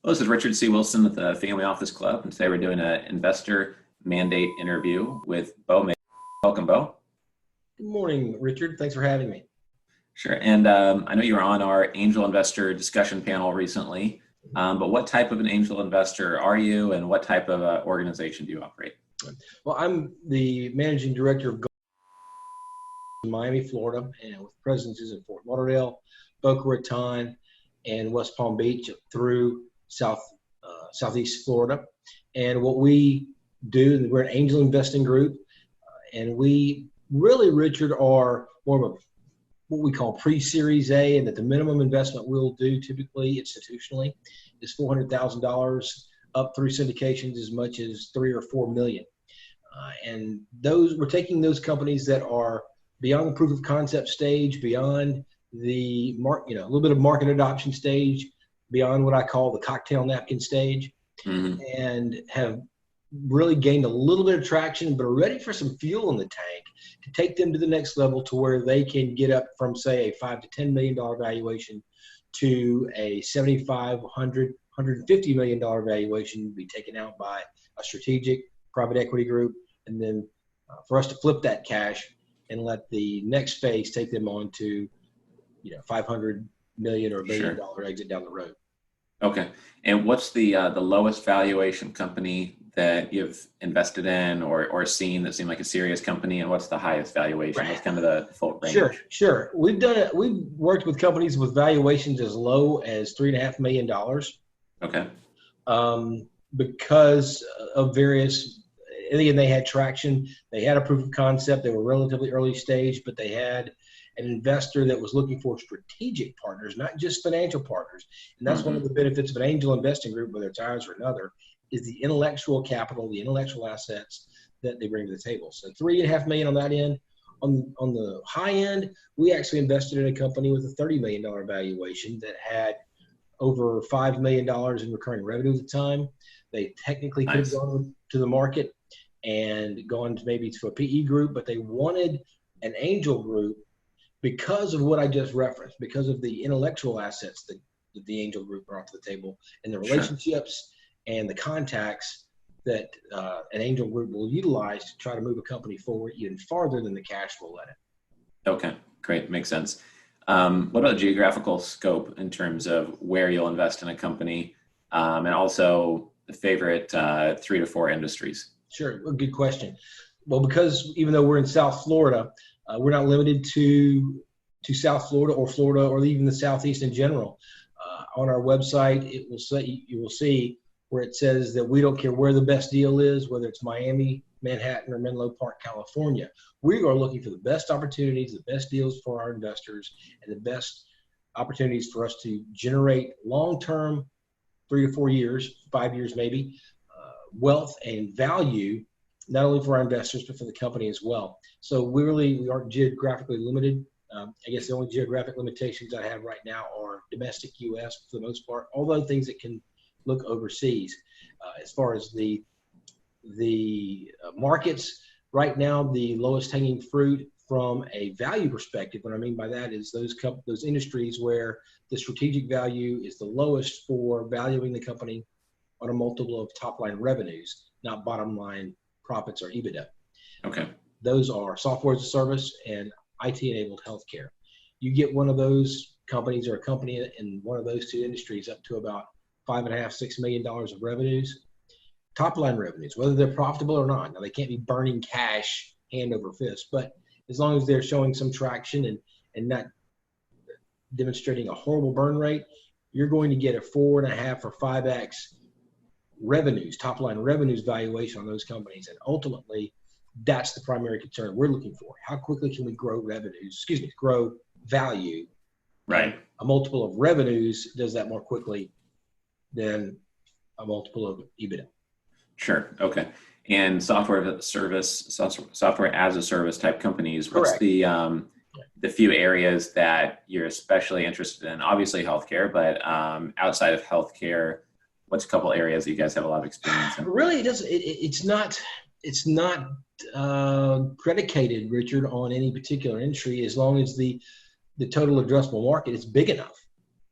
Well, this is Richard C. Wilson with the Family Office Club, and today we're doing an investor mandate interview with Bo May. Welcome, Bo. Good morning, Richard. Thanks for having me. Sure. And I know you were on our angel investor discussion panel recently, but what type of an angel investor are you, and what type of organization do you operate? Well, I'm the managing director of in Miami, Florida, and with presences in Fort Lauderdale, Boca Raton, and West Palm Beach through Southeast Florida. And what we do, we're an angel investing group, and we really, Richard, are more of a what we call pre-Series A, and that the minimum investment we'll do typically institutionally is $400,000 up through syndications as much as $3 or $4 million. And we're taking those companies that are beyond the proof of concept stage, beyond the a little bit of market adoption stage, beyond what I call the cocktail napkin stage, and have really gained a little bit of traction, but are ready for some fuel in the tank to take them to the next level, to where they can get up from, say, a $5 to $10 million valuation to a $75, $100, $150 million valuation, be taken out by a strategic private equity group, and then for us to flip that cash and let the next phase take them on to, $500 million or $1 billion exit down the road. Okay. And what's the lowest valuation company that you've invested in or seen that seemed like a serious company, and what's the highest valuation? What's kind of the full range? Sure. We've worked with companies with valuations as low as $3.5 million. Okay. Because of various, again, they had traction. They had a proof of concept. They were relatively early stage, but they had an investor that was looking for strategic partners, not just financial partners. And that's one of the benefits of an angel investing group, whether it's ours or another, is the intellectual capital, the intellectual assets that they bring to the table. So $3.5 million on that end. On the high end, we actually invested in a company with a $30 million valuation that had over $5 million in recurring revenue at the time. They technically could have gone to the market and gone to maybe to a PE group, but they wanted an angel group because of what I just referenced, because of the intellectual assets that the angel group brought to the table, and the relationships and the contacts that an angel group will utilize to try to move a company forward even farther than the cash will let it. Okay, great. Makes sense. What about geographical scope in terms of where you'll invest in a company, and also the favorite 3 to 4 industries? Sure. Well, good question. Well, because even though we're in South Florida, we're not limited to South Florida or even the Southeast in general. On our website, you will see where it says that we don't care where the best deal is, whether it's Miami, Manhattan, or Menlo Park, California. We are looking for the best opportunities, the best deals for our investors, and the best opportunities for us to generate long-term, 3 to 4 years, 5 years maybe, wealth and value, not only for our investors, but for the company as well. So we aren't geographically limited. I guess the only geographic limitations I have right now are domestic U.S. for the most part, although things that can look overseas. As far as the markets right now, the lowest hanging fruit from a value perspective, what I mean by that is those industries where the strategic value is the lowest for valuing the company on a multiple of top line revenues, not bottom line profits or EBITDA. Okay. Those are software as a service and IT-enabled healthcare. You get one of those companies or a company in one of those two industries up to about $5.5, $6 million of revenues, top-line revenues, whether they're profitable or not. Now, they can't be burning cash hand over fist, but as long as they're showing some traction and not demonstrating a horrible burn rate, you're going to get a 4.5 or 5x revenues, top-line revenues valuation on those companies. And ultimately, that's the primary concern we're looking for. How quickly can we grow grow value? Right. A multiple of revenues does that more quickly than a multiple of EBITDA. Sure. Okay. And software as a service type companies, what's Correct. The few areas that you're especially interested in? Obviously healthcare, but outside of healthcare, what's a couple areas that you guys have a lot of experience in? Really, it's not predicated, Richard, on any particular industry, as long as the total addressable market is big enough.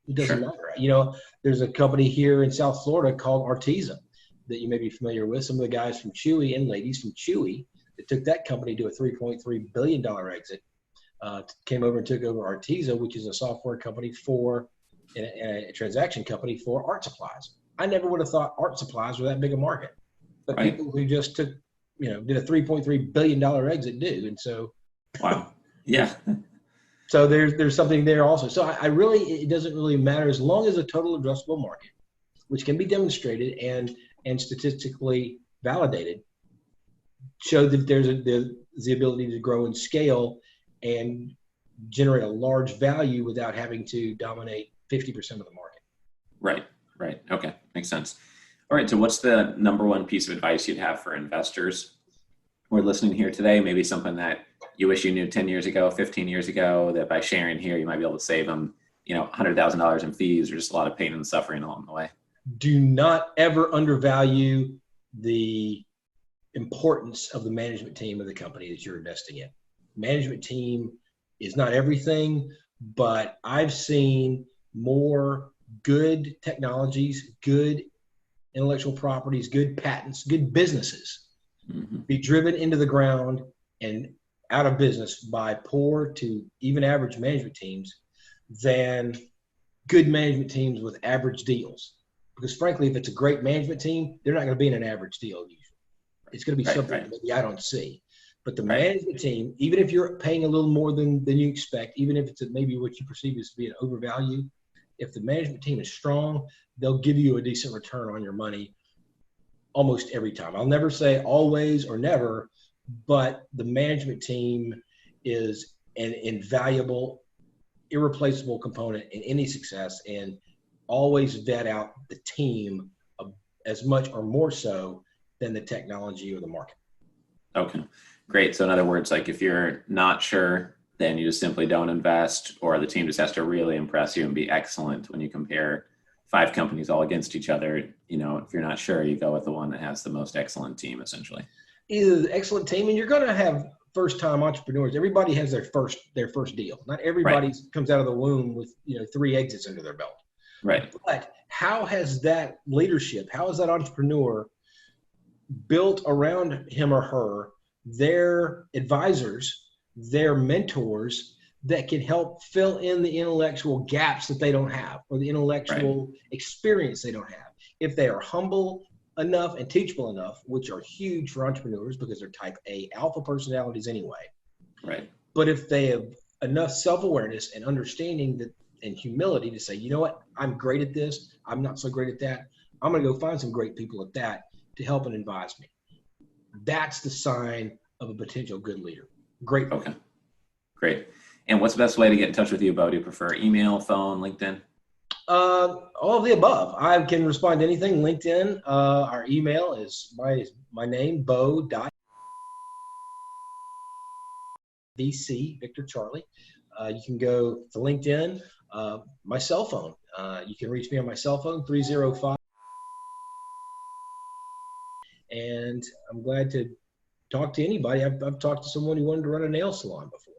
It doesn't Sure. matter. You know, there's a company here in South Florida called Arteza that you may be familiar with. Some of the guys from Chewy and ladies from Chewy that took that company to a $3.3 billion exit, came over and took over Arteza, which is a software company for a transaction company for art supplies. I never would have thought art supplies were that big a market, but Right. people who just took, did a $3.3 billion exit do. And so, Wow. Yeah. so there's something there also. So I really, it doesn't really matter as long as the total addressable market, which can be demonstrated and statistically validated, show that there's the ability to grow and scale and generate a large value without having to dominate 50% of the market. Right. Right. Okay. Makes sense. All right. So what's the number one piece of advice you'd have for investors who are listening here today? Maybe something that you wish you knew 10 years ago, 15 years ago, that by sharing here, you might be able to save them, $100,000 in fees or just a lot of pain and suffering along the way. Do not ever undervalue the importance of the management team of the company that you're investing in. Management team is not everything, but I've seen more good technologies, good intellectual properties, good patents, good businesses be driven into the ground and out of business by poor to even average management teams than good management teams with average deals. Because frankly, if it's a great management team, they're not going to be in an average deal usually. It's going to be something that maybe I don't see. But the management team, even if you're paying a little more than you expect, even if it's maybe what you perceive as to be an overvalue, if the management team is strong, they'll give you a decent return on your money almost every time. I'll never say always or never, but the management team is an invaluable, irreplaceable component in any success, and always vet out the team as much or more so than the technology or the market. Okay, great. So in other words, like if you're not sure, then you just simply don't invest, or the team just has to really impress you and be excellent when you compare 5 companies all against each other. If you're not sure, you go with the one that has the most excellent team, essentially. Either the excellent team, and you're going to have first-time entrepreneurs. Everybody has their first deal. Not everybody comes out of the womb with 3 exits under their belt. Right. But how has that leadership, how has that entrepreneur built around him or her their advisors, their mentors that can help fill in the intellectual gaps that they don't have, or the intellectual experience they don't have? If they are humble enough and teachable enough, which are huge for entrepreneurs because they're type A alpha personalities anyway. Right. But if they have enough self-awareness and understanding that and humility to say, you know what, I'm great at this, I'm not so great at that, I'm going to go find some great people at that to help and advise me. That's the sign of a potential good leader. Great. Okay. Great. And what's the best way to get in touch with you, Bo? Do you prefer email, phone, LinkedIn? All of the above. I can respond to anything. LinkedIn. Our email is my name, bo.vc, Victor Charlie. You can go to LinkedIn. My cell phone. You can reach me on my cell phone, 305. And I'm glad to talk to anybody. I've talked to someone who wanted to run a nail salon before.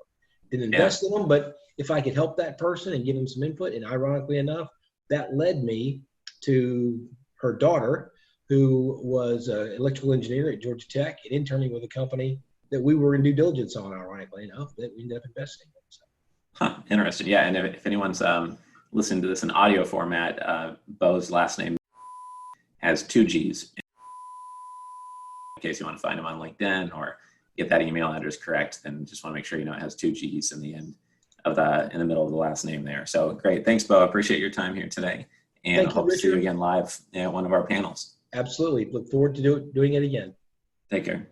Didn't invest in them, but if I could help that person and give them some input, and ironically enough, that led me to her daughter, who was an electrical engineer at Georgia Tech and interning with a company that we were in due diligence on, ironically enough, that we ended up investing in. So. Interesting. Yeah. And if anyone's listening to this in audio format, Bo's last name has 2 G's. In case you want to find him on LinkedIn or get that email address correct, then just want to make sure it has 2 G's in the end of in the middle of the last name there. So great. Thanks, Bo. I appreciate your time here today. And I hope to see you again live at one of our panels. Absolutely. Look forward to doing it again. Take care.